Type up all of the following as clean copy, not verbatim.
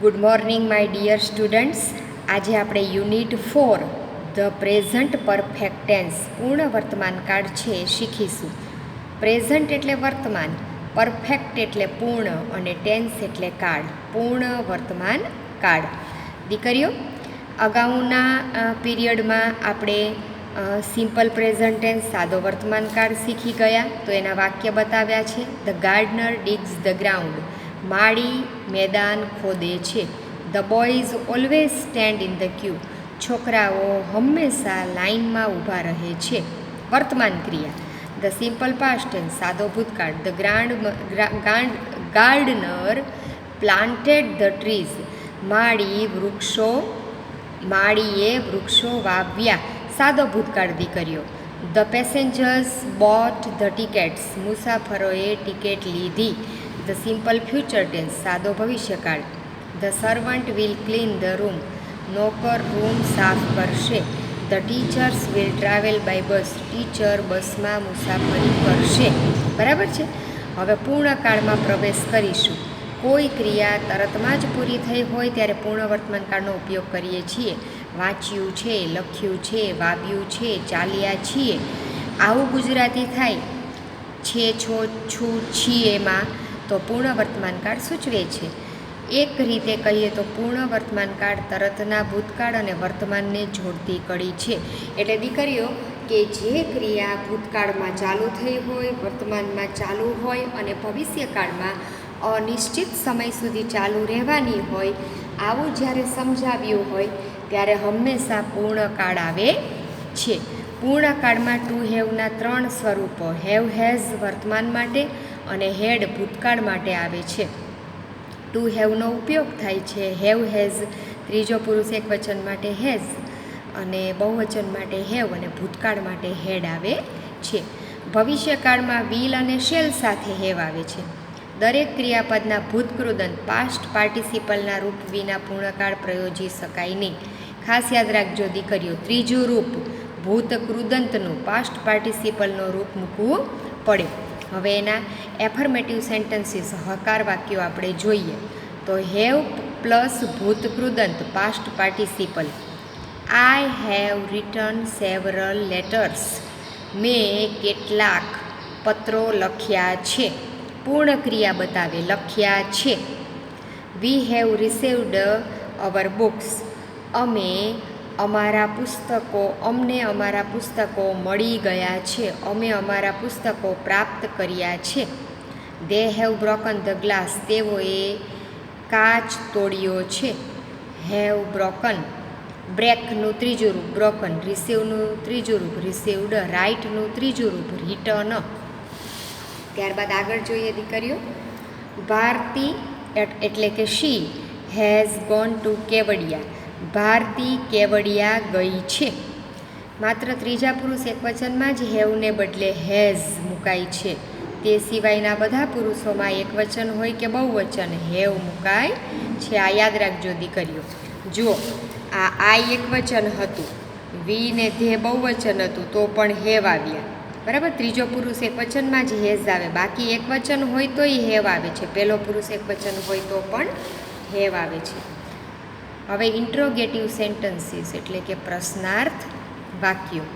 Good morning my dear students. આજે આપણે unit 4 the present perfect tense પૂર્ણ વર્તમાન કાળ છે એ શીખીશું. પ્રેઝન્ટ એટલે વર્તમાન, પરફેક્ટ એટલે પૂર્ણ અને ટેન્સ એટલે કાળ, પૂર્ણ વર્તમાન કાળ. દીકરીઓ, અગાઉના પીરિયડમાં આપણે સિમ્પલ પ્રેઝન્ટ ટેન્સ સાદો વર્તમાન કાળ શીખી ગયા, તો એના વાક્ય બતાવ્યા છે. ધ ગાર્ડનર ડિગ્સ ધ ગ્રાઉન્ડ, માળી મેદાન ખોદે છે. The boys always stand in the ક્યુ, છોકરાઓ હંમેશા લાઇનમાં ઊભા રહે છે. વર્તમાન ક્રિયા. ધ સિમ્પલ પાસ્ટ ટેન્સ સાદો ભૂતકાળ. The gardener planted the trees, માળીએ વૃક્ષો વાવ્યા. સાદો ભૂતકાળ દીકરીઓ. The passengers bought the tickets, મુસાફરોએ ટિકિટ લીધી. ધ સિમ્પલ ફ્યુચર ટેન્સ સાદો ભવિષ્યકાળ. The servant will clean the room, નોકર રૂમ સાફ કરશે. The teachers will travel by bus, teacher બસમાં મુસાફરી કરશે. બરાબર છે. હવે પૂર્ણકાળમાં પ્રવેશ કરીશું. કોઈ ક્રિયા તરતમાં જ પૂરી થઈ હોય ત્યારે પૂર્ણ વર્તમાનકાળનો ઉપયોગ કરીએ છીએ. વાંચ્યું છે, લખ્યું છે, વાવ્યું છે, ચાલ્યા છીએ. આવું ગુજરાતી થાય છે, છો, છું, છીએમાં તો પૂર્ણ વર્તમાનકાળ સૂચવે છે. એક રીતે કહીએ તો પૂર્ણ વર્તમાનકાળ તરતના ભૂતકાળ અને વર્તમાનને જોડતી કડી છે. એટલે દીકરીઓ કે જે ક્રિયા ભૂતકાળમાં ચાલુ થઈ હોય, વર્તમાનમાં ચાલુ હોય અને ભવિષ્યકાળમાં અનિશ્ચિત સમય સુધી ચાલુ રહેવાની હોય, આવું જ્યારે સમજાવ્યું હોય ત્યારે હંમેશા પૂર્ણકાળ આવે છે. પૂર્ણકાળમાં ટુ હેવના 3 સ્વરૂપો, હેવ હેઝ વર્તમાન માટે અને હેડ ભૂતકાળ માટે આવે છે. ટુ હેવનો ઉપયોગ થાય છે. હેવ હેઝ ત્રીજો પુરુષ એકવચન માટે હેઝ અને બહુવચન માટે હેવ અને ભૂતકાળ માટે હેડ આવે છે. ભવિષ્યકાળમાં વિલ અને શેલ સાથે હેવ આવે છે. દરેક ક્રિયાપદના ભૂતકૃદંત પાસ્ટ પાર્ટિસિપલના રૂપ વિના પૂર્ણકાળ પ્રયોજી શકાય નહીં. ખાસ યાદ રાખજો દીકરીઓ, ત્રીજું રૂપ ભૂતકૃદંતનું પાસ્ટ પાર્ટિસિપલનો રૂપ મૂકવું પડે. હવે એના એફર્મેટિવ સેન્ટેન્સીસ હકાર વાક્યો આપણે જોઈએ. તો હેવ પ્લસ ભૂતકૃદંત past participle. I have written several letters, મેં કેટલાક પત્રો લખ્યા છે. પૂર્ણ ક્રિયા બતાવે, લખ્યા છે. We have received our books, અમને અમારા પુસ્તકો મળી ગયા છે. અમે અમારા પુસ્તકો પ્રાપ્ત કર્યા છે. They have broken the glass, તેઓએ કાચ તોડ્યો છે. હેવ બ્રોકન, બ્રેકનું ત્રીજું રૂપ બ્રોકન, રિસીવનું ત્રીજું રૂપ રિસીવડ, રાઇટનું ત્રીજું રૂપ રિટર્ન. ત્યારબાદ આગળ જોઈએ દીકરીઓ. ભારતી એટલે કે she has gone to Kevadia, Bharati Kevadia ગઈ છે. માત્ર ત્રીજા પુરુષ એકવચનમાં જ હેવને બદલે હેઝ મુકાય છે. તે સિવાયના બધા પુરુષોમાં એકવચન હોય કે બહુવચન હેવ મુકાય છે. આ યાદ રાખજો દીકરીઓ. જુઓ, આ આઈ એકવચન હતું, વી ને ધે બહુવચન હતું તો પણ હેવ આવ્યા. બરાબર. ત્રીજો પુરુષ એકવચનમાં જ હેઝ આવે, બાકી એકવચન હોય તોય હેવ આવે છે. પહેલો પુરુષ એકવચન હોય તો પણ હેવ આવે છે. હવે ઇન્ટ્રોગેટિવ સેન્ટન્સીસ એટલે કે પ્રશ્નાર્થ વાક્યો.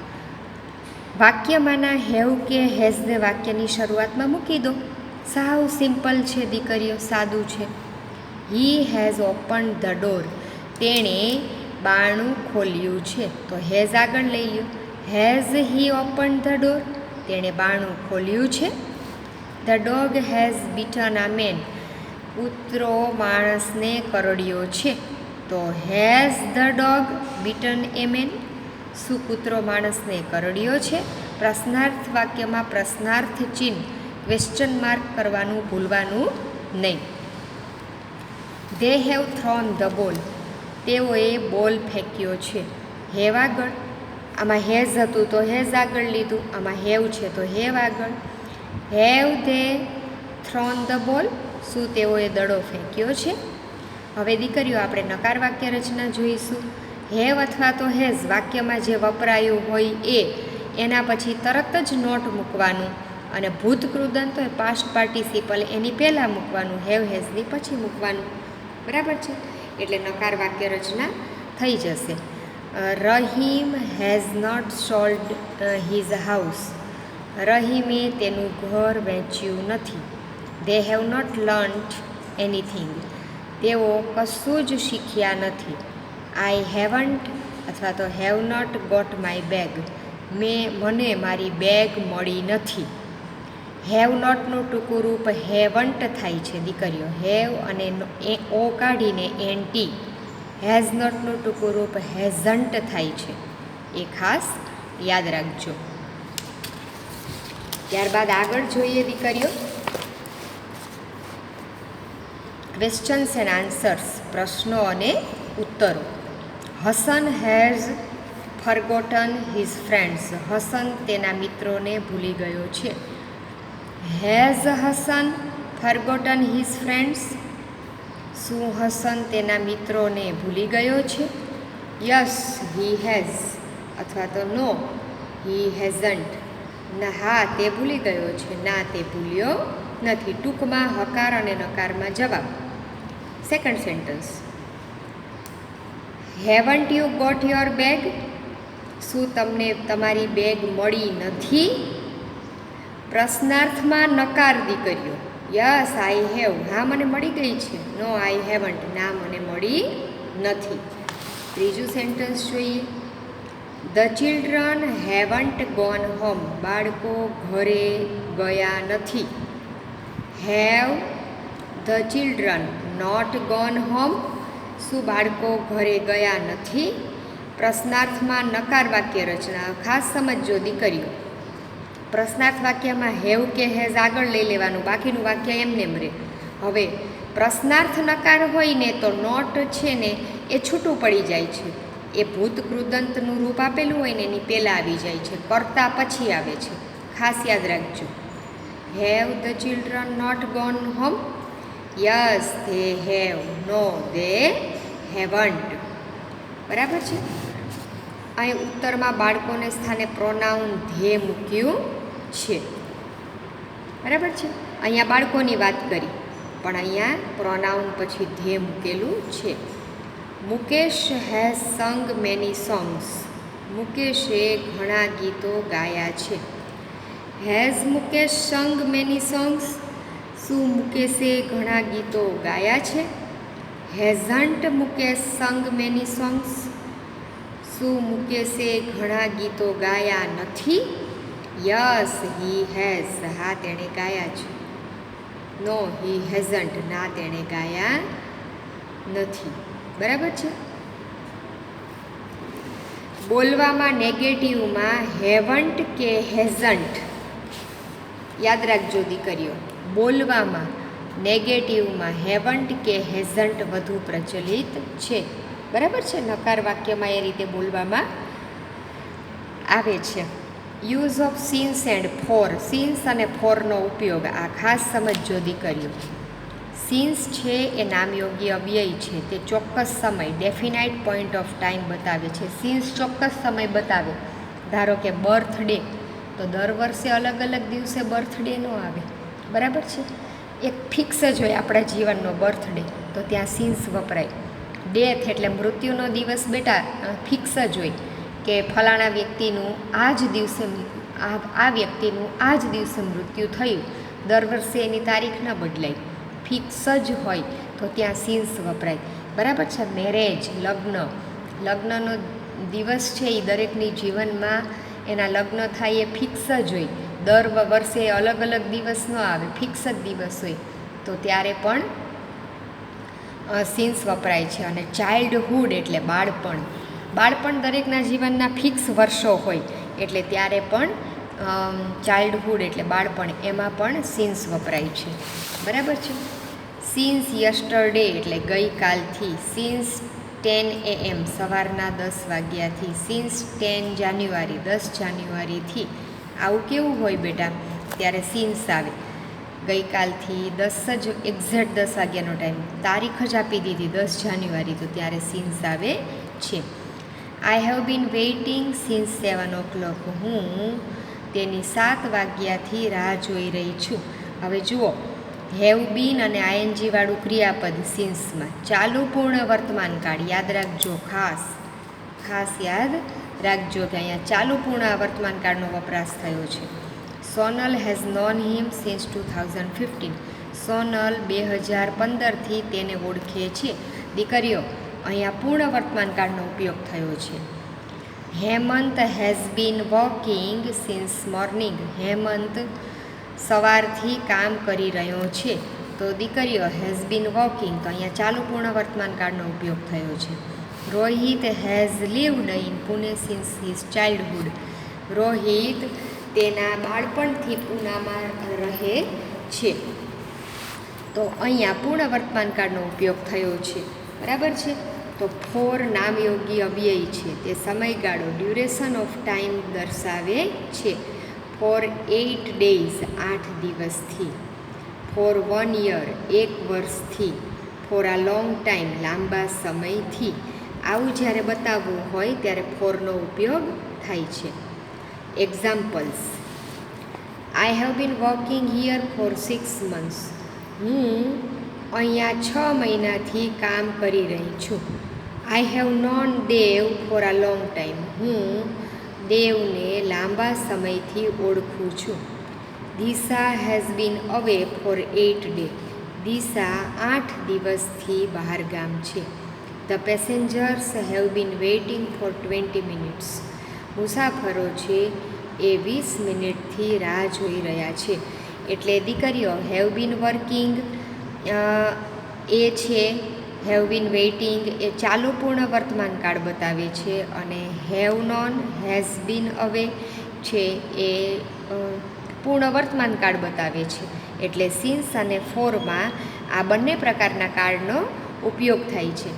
વાક્યમાંના હેવ કે હેઝને વાક્યની શરૂઆતમાં મૂકી દો. સાવ સિમ્પલ છે દીકરીઓ, સાદું છે. He has open the door, તેણે બારણું ખોલ્યું છે. તો હેઝ આગળ લઈ લ્યો. Has he open the door, તેણે બારણું ખોલ્યું છે. The dog has beaten a man, કૂતરો માણસને કરડ્યો છે. તો has the dog beaten a man, શું કૂતરો માણસને કરડ્યો છે? પ્રશ્નાર્થ વાક્યમાં પ્રશ્નાર્થ ચિહ્ન ક્વેશ્ચન માર્ક કરવાનું ભૂલવાનું નહીં. ધે હેવ થ્રોન ધ બોલ, તેઓએ બોલ ફેંક્યો છે. હેવ આગળ, આમાં હેઝ હતું તો હેઝ આગળ લીધું, આમાં હેવ છે તો હેવ આગળ. હેવ ધે થ્રોન ધ બોલ, શું તેઓએ દડો ફેંક્યો છે? હવે દીકરીઓ આપણે નકાર વાક્ય રચના જોઈશું. હેવ અથવા તો હેઝ વાક્યમાં જે વપરાયું હોય એના પછી તરત જ નોટ મૂકવાનું અને ભૂતકૃદંત હોય પાસ્ટ પાર્ટિસિપલ એની પહેલાં મૂકવાનું, હેવ હેઝની પછી મૂકવાનું. બરાબર છે, એટલે નકાર વાક્ય રચના થઈ જશે. Rahim has not sold his house. રહીમે તેનું ઘર વેચ્યું નથી. They have not learnt anything. તેઓ કશું જ શીખ્યા નથી. આઈ હેવન્ટ અથવા તો have not got my bag. મને મારી બેગ મળી નથી. હેવ નોટનું ટૂંકું રૂપ હેવન્ટ થાય છે દીકરીઓ. હેવ અને ઓ કાઢીને એનટી. હેઝ નોટનું ટૂંકું રૂપ હેઝન્ટ થાય છે, એ ખાસ યાદ રાખજો. ત્યારબાદ આગળ જોઈએ દીકરીઓ, ક્વેશ્ચન્સ એન્ડ આન્સર્સ, પ્રશ્નો અને ઉત્તરો. Hasan has forgotten his friends. Hasan તેના મિત્રોને ભૂલી ગયો છે. Has Hasan forgotten his friends. શું હસન તેના મિત્રોને ભૂલી ગયો છે? યસ હી હેઝ અથવા તો નો હી હેઝન્ટ. ના, હા તે ભૂલી ગયો છે, ના તે ભૂલ્યો નથી. ટૂંકમાં હકાર અને નકારમાં જવાબ. Second sentence, haven't you got your bag. શું તમને તમારી બેગ મળી નથી? પ્રશ્નાર્થમાં નકાર દીકરીઓ. યસ આઈ હેવ, હા મને મળી ગઈ છે. નો આઈ હેવન્ટ, ના મને મળી નથી. ત્રીજું સેન્ટન્સ જોઈએ, the children haven't gone home. બાળકો ઘરે ગયા નથી. Have the children not gone home. શું બાળકો ઘરે ગયા નથી? પ્રશ્નાર્થમાં નકાર વાક્ય રચના ખાસ સમજજો દીકરીઓ. પ્રશ્નાર્થ વાક્યમાં હેવ કે હેઝ આગળ લઈ લેવાનું, બાકીનું વાક્ય એમને એમ રહે. હવે પ્રશ્નાર્થ નકાર હોય ને તો નોટ છે ને એ છૂટું પડી જાય છે. એ ભૂત કૃદંતનું રૂપ આપેલું હોય ને એની પહેલાં આવી જાય છે, કરતા પછી આવે છે. ખાસ યાદ રાખજો. Have the children not gone home. Yes they have. No they haven't. બરાબર છે. અહીં ઉત્તરમાં બાળકોને સ્થાને પ્રોનાઉન ધે મૂક્યું છે. બરાબર છે. અહીંયા બાળકોની વાત કરી, પણ અહીંયા પ્રોનાઉન પછી ધે મૂકેલું છે. મુકેશ હેઝ સંગ મેની સોંગ્સ. મુકેશે ઘણા ગીતો ગાયા છે. હેઝ મુકેશ સંગ મેની સોંગ્સ. શું મુકેશે ઘણા ગીતો ગાયા છે? હેઝન્ટ મુકેશ સંગ મેની સોંગ્સ. શું મુકેશે ઘણા ગીતો ગાયા નથી? યસ હી હેઝ, હા તેણે ગાયા છે. નો હી હેઝન્ટ, ના તેણે ગાયા નથી. બરાબર છે. બોલવામાં નેગેટિવમાં હેવન્ટ કે હેઝન્ટ. યાદ રાખજો દીકરીઓ, બોલવામાં નેગેટિવમાં હેવન્ટ કે હેઝન્ટ વધુ પ્રચલિત છે. બરાબર છે. નકાર વાક્યમાં એ રીતે બોલવામાં આવે છે. Use of since and for. Since અને ફોરનો ઉપયોગ આ ખાસ સમજજો દીકરીઓ. સિન્સ છે એ નામયોગી અવ્યય છે. તે ચોક્કસ સમય, ડેફિનાઇટ પોઈન્ટ ઓફ ટાઈમ બતાવે છે. સિન્સ ચોક્કસ સમય બતાવે. ધારો કે બર્થડે, તો દર વર્ષે અલગ અલગ દિવસે બર્થડે ન આવે. બરાબર છે. એક ફિક્સ જ હોય આપણા જીવનનો બર્થડે, તો ત્યાં સિન્સ વપરાય. ડેથ એટલે મૃત્યુનો દિવસ બેટા ફિક્સ જ હોય કે ફલાણા વ્યક્તિનું આ જ દિવસે આ વ્યક્તિનું આ જ દિવસે મૃત્યુ થયું. દર વર્ષે એની તારીખ ન બદલાય, ફિક્સ જ હોય, તો ત્યાં સિન્સ વપરાય. બરાબર છે. મેરેજ, લગ્નનો દિવસ છે એ દરેકની જીવનમાં એના લગ્ન થાય એ ફિક્સ જ હોય. દર વર્ષે અલગ અલગ દિવસ ન આવે, ફિક્સ જ દિવસ હોય, તો ત્યારે પણ સિન્સ વપરાય છે. અને ચાઇલ્ડહુડ એટલે બાળપણ. બાળપણ દરેકના જીવનના ફિક્સ વર્ષો હોય, એટલે ત્યારે પણ ચાઇલ્ડહુડ એટલે બાળપણ, એમાં પણ સિન્સ વપરાય છે. બરાબર છે. સિન્સ યસ્ટરડે એટલે ગઈકાલથી. સિન્સ 10 AM સવારના 10 વાગ્યાથી. સિન્સ 10 જાન્યુઆરી 10 જાન્યુઆરીથી. આવું કેવું હોય બેટા? ત્યારે સિન્સ આવે. ગઈકાલથી 10 જ એક્ઝેક્ટ 10 વાગ્યાનો ટાઈમ, તારીખ જ આપી દીધી 10 જાન્યુઆરી, તો ત્યારે સિન્સ આવે છે. I have been waiting since 7 o'clock. હું તેની 7 વાગ્યાથી રાહ જોઈ રહી છું. હવે જુઓ, હેવ બીન અને આઈએનજી વાળું ક્રિયાપદ સિન્સમાં ચાલુ પૂર્ણ વર્તમાન કાળ યાદ રાખજો, ખાસ યાદ રાખજો કે અહીંયા ચાલુ પૂર્ણ વર્તમાન કાળનો વપરાશ થયો છે. Sonal has known him since 2015. Sonal 2015થી તેને ઓળખે છે. દીકરીઓ, અહીંયા પૂર્ણ વર્તમાન કાળનો ઉપયોગ થયો છે. Hemant has been walking since morning. Hemant સવારથી કામ કરી રહ્યો છે. તો દીકરીઓ હેઝ બીન વોકિંગ, તો અહીંયા ચાલુ પૂર્ણ વર્તમાન કાળનો ઉપયોગ થયો છે. Rohit has lived in Pune since his childhood. Rohit તેના બાળપણથી પૂનામાં રહે છે. તો અહીંયા પૂર્ણ વર્તમાન કાળનો ઉપયોગ થયો છે. બરાબર છે. તો ફોર નામયોગી અવ્યય છે, તે સમયગાળો ડ્યુરેશન ઓફ ટાઈમ દર્શાવે છે. ફોર 8 days 8 દિવસથી. ફોર 1 year 1 વર્ષથી. ફોર આ લોંગ ટાઈમ લાંબા સમયથી. આવું જ્યારે બતાવવું હોય ત્યારે ફોરનો ઉપયોગ થાય છે. Examples: I have been working here for 6 months. હું અહીંયા 6 મહિનાથી કામ કરી રહી છું. I have known Dev for a long time. હું દેવને લાંબા સમયથી ઓળખું છું. દિશા હેઝ બીન અવે ફોર 8 days. દિશા 8 દિવસથી બહારગામ છે. The passengers have been waiting for 20 minutes. મુસાફરો છે એ 20 મિનિટથી રાહ જોઈ રહ્યા છે. એટલે દીકરીઓ હેવ બીન વર્કિંગ એ છે, હેવ બીન વેઇટિંગ એ ચાલુ પૂર્ણ વર્તમાન કાળ બતાવે છે, અને હેવ નોન હેઝ બીન અવે છે એ પૂર્ણ વર્તમાન કાળ બતાવે છે. એટલે સિન્સ અને ફોરમાં આ બંને પ્રકારના કાળનો ઉપયોગ થાય છે.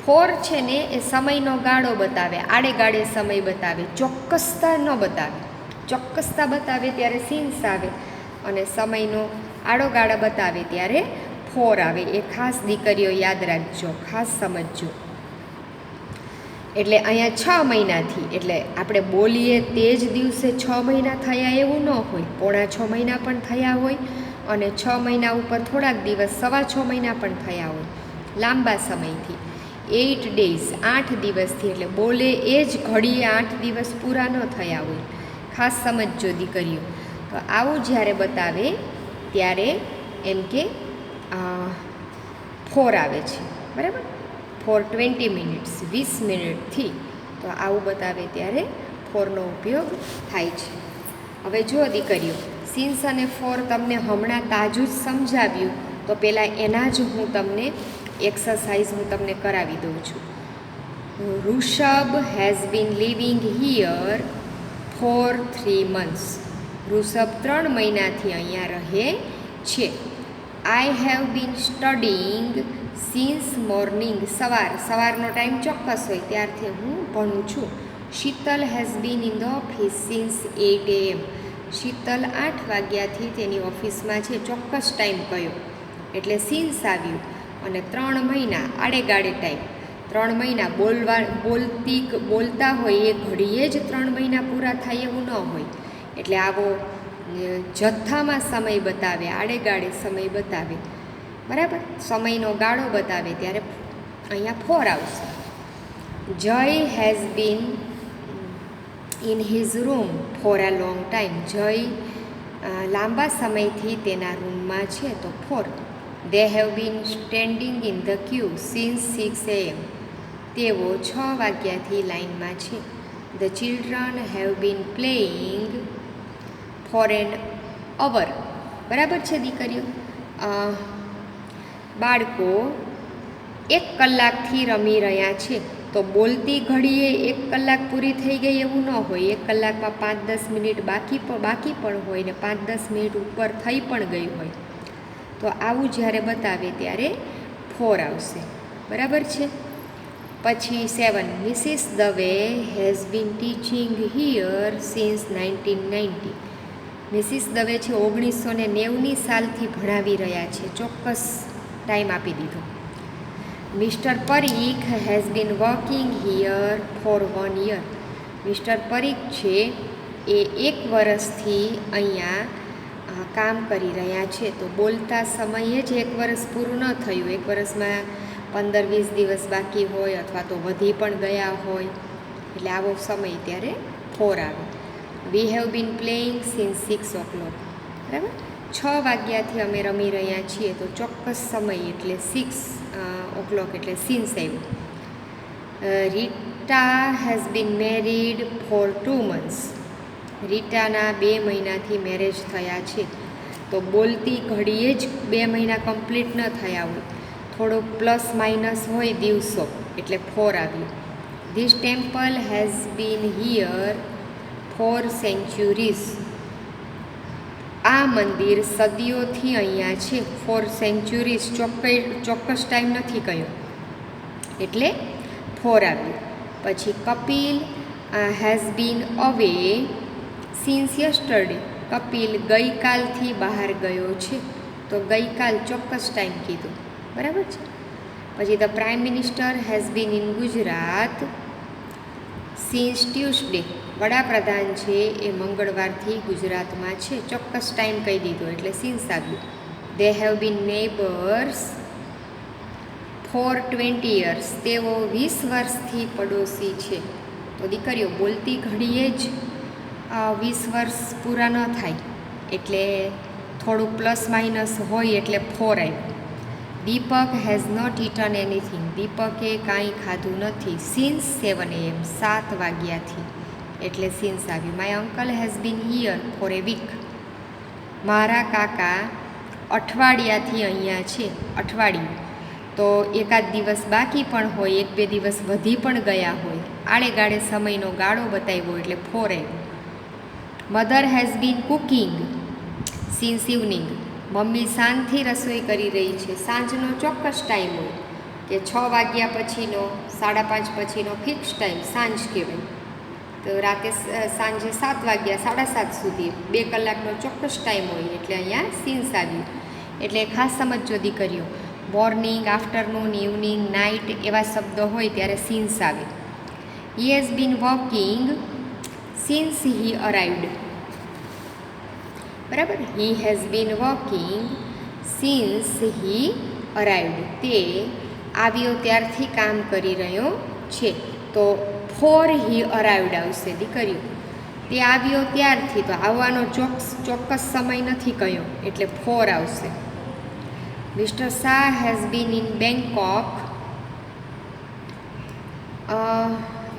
ફોર છે ને એ સમયનો ગાળો બતાવે, આડે ગાળે સમય બતાવે, ચોક્કસતા ન બતાવે. ચોક્કસતા બતાવે ત્યારે સિન્સ આવે, અને સમયનો આડો ગાળો બતાવે ત્યારે ફોર આવે. એ ખાસ દીકરીઓ યાદ રાખજો, ખાસ સમજજો. એટલે અહીંયા 6 મહિનાથી, એટલે આપણે બોલીએ તે જ દિવસે 6 મહિના થયા એવું ન હોય. પોણા 6 મહિના પણ થયા હોય, અને 6 મહિના ઉપર થોડાક દિવસ 6.25 મહિના પણ થયા હોય, લાંબા સમયથી. 8 days 8 દિવસથી, એટલે બોલે એ જ ઘડીએ 8 દિવસ પૂરા ન થયા હોય. ખાસ સમજજો દીકરીઓ. તો આવું જ્યારે બતાવે ત્યારે એમ કે ફોર આવે છે. બરાબર. ફોર 20 minutes 20 મિનિટથી. તો આવું બતાવે ત્યારે ફોરનો ઉપયોગ થાય છે. હવે જો દીકરીઓ, સિન્સ અને ફોર તમને હમણાં તાજું જ સમજાવ્યું, તો પહેલાં એના જ હું તમને એક્સરસાઇઝ કરાવી દઉં છું. Rishabh has been living here for 3 months. Rishabh 3 મહિનાથી અહીંયા રહે છે. I have bin studying since morning. સવારનો ટાઈમ ચોક્કસ હોય ત્યારથી હું ભણું છું. Sheetal has been in the office since 8 AM. Sheetal 8 વાગ્યાથી તેની ઓફિસમાં છે. ચોક્કસ ટાઈમ કયો એટલે સિન્સ આવ્યું. અને 3 મહિના આડેગાડે ટાઈમ. 3 મહિના બોલતા હોય એ ઘડીએ જ 3 મહિના પૂરા થાય એવું ન હોય. એટલે આવો જથ્થામાં સમય બતાવે, આડેગાડે સમય બતાવે. બરાબર. સમયનો ગાળો બતાવે ત્યારે અહીંયા ફોર આવશે. જય has been in his room for a long time. જય લાંબા સમયથી તેના રૂમમાં છે, તો four. They have been standing in the queue since 6 AM. તેઓ 6 વાગ્યાથી લાઇનમાં છે. The children have been playing for an hour. બરાબર છે દીકરીઓ. બાળકો 1 કલાકથી રમી રહ્યા છે. તો બોલતી ઘડીએ 1 કલાક પૂરી થઈ ગઈ એવું ન હોય. 1 કલાકમાં 5-10 મિનિટ બાકી પણ હોય ને 5-10 મિનિટ ઉપર થઈ પણ ગઈ હોય. તો આવું જ્યારે બતાવે ત્યારે ફોર આવશે. બરાબર છે. પછી 7. Mrs Dave has been teaching here since 1990. Mrs Dave છે 1990ની સાલથી ભણાવી રહ્યા છે. ચોક્કસ ટાઈમ આપી દીધો. Mister Parikh has been working here for 1 year. Mister Parikh છે એ 1 વર્ષથી અહીંયા કામ કરી રહ્યા છે. તો બોલતા સમયે જ 1 વર્ષ પૂરું ન થયું, 1 વર્ષમાં 15-20 દિવસ બાકી હોય અથવા તો વધી પણ ગયા હોય, એટલે આવો સમય ત્યારે 4 આવે. We have been playing since 6 o'clock. બરાબર, 6 વાગ્યાથી અમે રમી રહ્યા છીએ, તો ચોક્કસ સમય એટલે 6 o'clock એટલે સિન્સ આવ્યું. Rita has been married for 2 months. રીટાના 2 મહિનાથી મેરેજ થયા છે. તો બોલતી ઘડીએ જ 2 મહિના કમ્પ્લીટ ન થયા હોય, થોડોક પ્લસ માઇનસ હોય દિવસો, એટલે 4 આવ્યું. This temple has been here for centuries. આ મંદિર સદીઓથી અહીંયા છે. ફોર સેન્ચ્યુરીઝ ચોક્કસ ટાઈમ નથી કહ્યો, એટલે 4 આવ્યું. પછી કપિલ હેઝ બીન અવે સિન્સ યસ્ટરડે. કપિલ ગઈકાલથી બહાર ગયો છે, તો ગઈકાલ ચોક્કસ ટાઈમ કીધું. બરાબર છે. પછી the prime minister has been in Gujarat since Tuesday. વડાપ્રધાન છે એ મંગળવારથી ગુજરાતમાં છે, ચોક્કસ ટાઈમ કહી દીધો એટલે સિન્સ આવ્યું. They have been neighbours for 20 years. તેઓ 20 વર્ષથી પડોશી છે. તો દીકરીઓ બોલતી ઘડીએ જ 20 વર્ષ પૂરા ન થાય, એટલે થોડુંક પ્લસ માઇનસ હોય એટલે 4 આવ્યું. દીપક હેઝ નોટ ઇટન એનીથિંગ. દીપકે કાંઈ ખાધું નથી સિન્સ 7 AM. 7 વાગ્યાથી, એટલે સિન્સ આવ્યું. My uncle has been here for a week. મારા કાકા અઠવાડિયાથી અહીંયા છે. અઠવાડિયું તો એકાદ દિવસ બાકી પણ હોય, 1-2 દિવસ વધી પણ ગયા હોય, આડે ગાળે સમયનો ગાળો બતાવ્યો એટલે 4 આવ્યું. Mother has been cooking since evening. Mummy સાંજથી રસોઈ કરી રહી છે. સાંજનો ચોક્કસ ટાઈમ હોય કે 6 વાગ્યા પછીનો, 5:30 પછીનો ફિક્સ ટાઈમ સાંજ કહેવાય. તો રાતે સાંજે 7 વાગ્યા 7:30 સુધી 2 કલાકનો ચોક્કસ ટાઈમ હોય, એટલે અહીંયા સિન્સ આવ્યું. એટલે ખાસ સમજો દીકરીઓ, મોર્નિંગ, આફ્ટરનૂન, ઇવનિંગ, નાઇટ એવા શબ્દો હોય ત્યારે સિન્સ આવે. He has been walking since he arrived. બરાબર, he has been walking since he arrived. તે આવ્યો ત્યારથી કામ કરી રહ્યો છે, તો 4 હી અરાઇવડ આવશે દીકરીઓ. તે આવ્યો ત્યારથી, તો આવવાનો ચોક્કસ સમય નથી કહ્યો, એટલે 4 આવશે. Mister Shah has been in Bangkok.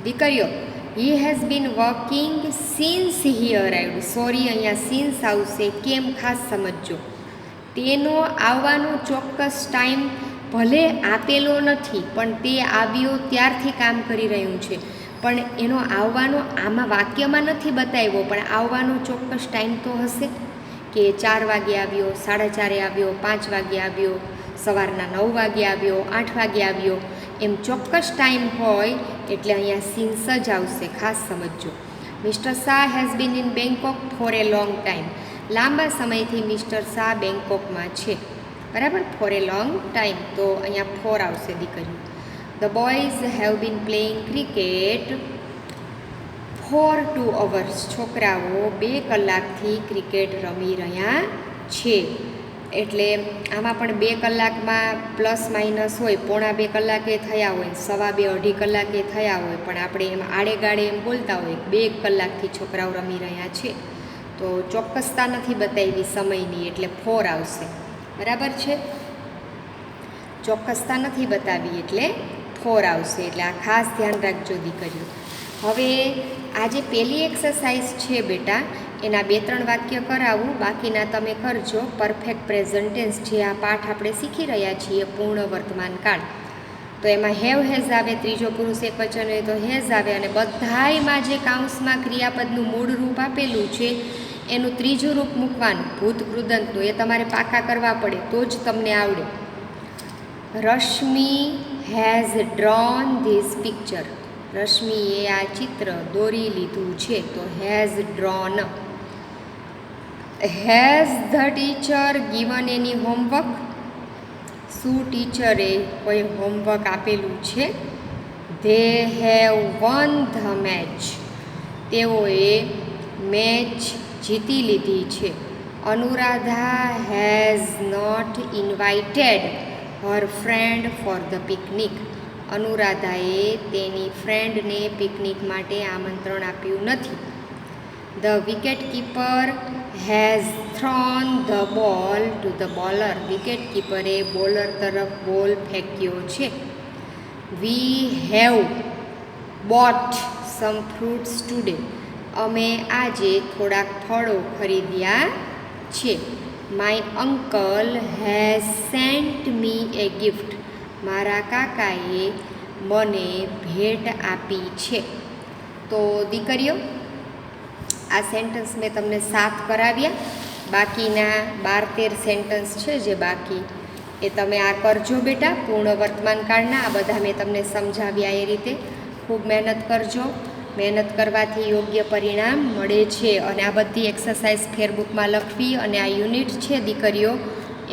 દીકરીઓ, he has been working since he arrived. Sorry, અહીંયા સિન્સ આવશે. કેમ ખાસ સમજજો. તેનો આવવાનો ચોક્કસ ટાઈમ ભલે આપેલો નથી, પણ તે આવ્યો ત્યારથી કામ કરી રહ્યું છે, પણ એનો આવવાનો આમાં વાક્યમાં નથી બતાવ્યો, પણ આવવાનો ચોક્કસ ટાઈમ તો હશે કે 4 વાગે આવ્યો, 4:30 આવ્યો, 5 વાગે આવ્યો, સવારના 9 વાગે આવ્યો, 8 વાગે આવ્યો, એમ ચોક્કસ ટાઈમ હોય એટલે અહીંયા સિન્સ જ આવશે. ખાસ સમજજો. Mister Shah has been in Bangkok for a long time. લાંબા સમયથી મિસ્ટર શાહ બેંકોકમાં છે. બરાબર, ફોર એ લોંગ ટાઈમ, તો અહીંયા 4 આવશે દીકરીઓ. The boys have been playing cricket four 2 hours. છોકરાઓ 2 કલાકથી ક્રિકેટ રમી રહ્યા છે. એટલે આમાં પણ 2 કલાકમાં પ્લસ માઇનસ હોય, 1.5-2 કલાકે થયા હોય, 2.5-2.5 કલાકે થયા હોય, પણ આપણે એમ આડે ગાળે એમ બોલતા હોય 2 કલાકથી છોકરાઓ રમી રહ્યા છે, તો ચોક્કસતા નથી બતાવી સમયની, એટલે 4 આવશે. બરાબર છે, ચોક્કસતા નથી બતાવી એટલે 4 આવશે. એટલે આ ખાસ ધ્યાન રાખજો દીકરીઓ. હવે આ જે પહેલી એક્સરસાઇઝ છે બેટા, એના 2-3 વાક્ય કરાવું, બાકીના તમે કરજો. પરફેક્ટ પ્રેઝન્ટ ટેન્સ, જે આ પાઠ આપણે શીખી રહ્યા છીએ, પૂર્ણ વર્તમાન કાળ, તો એમાં હેવ હેઝ આવે, ત્રીજો પુરુષ એકવચન હોય તો હેઝ આવે, અને બધાયમાં જે કાઉન્સમાં ક્રિયાપદનું મૂળ રૂપ આપેલું છે એનું ત્રીજું રૂપ મૂકવાનું, ભૂત કૃદંતનું. એ તમારે પાકા કરવા પડે તો જ તમને આવડે. Rashmi has drawn this picture. રશ્મિએ આ ચિત્ર દોરી લીધું છે, તો has drawn. Has the teacher given any homework. શું ટીચરે કોઈ હોમવર્ક આપેલું છે? They have won the match. તેઓએ મેચ જીતી લીધી છે. Anuradha has not invited her friend for the picnic. અનુરાધાએ તેની ફ્રેન્ડને પિકનિક માટે આમંત્રણ આપ્યું નથી. The wicket keeper has thrown the ball to the bowler. Wicket કીપરે બોલર તરફ બોલ ફેંક્યો છે. We have bought some fruits today. અમે આજે થોડાક ફળો ખરીદ્યા છે. My uncle has sent me a gift. મારા કાકાએ મને ભેટ આપી છે. તો દીકરીઓ, આ સેન્ટન્સ મેં તમને 7 કરાવ્યા. બાકીના 12-13 સેન્ટન્સ છે જે બાકી એ તમે આ કરજો બેટા. પૂર્ણ વર્તમાન કાળના આ બધા મેં તમને સમજાવ્યા એ રીતે. ખૂબ મહેનત કરજો. મહેનત કરવાથી યોગ્ય પરિણામ મળે છે. અને આ બધી એક્સરસાઇઝ ફેરબુકમાં લખવી અને આ યુનિટ છે દીકરીઓ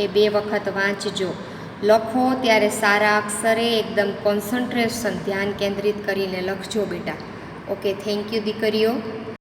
એ 2 વખત વાંચજો. લખો ત્યારે સારા અક્ષરે એકદમ કોન્સન્ટ્રેશન ધ્યાન કેન્દ્રિત કરીને લખજો બેટા. ઓકે, થેન્ક યુ દીકરીઓ.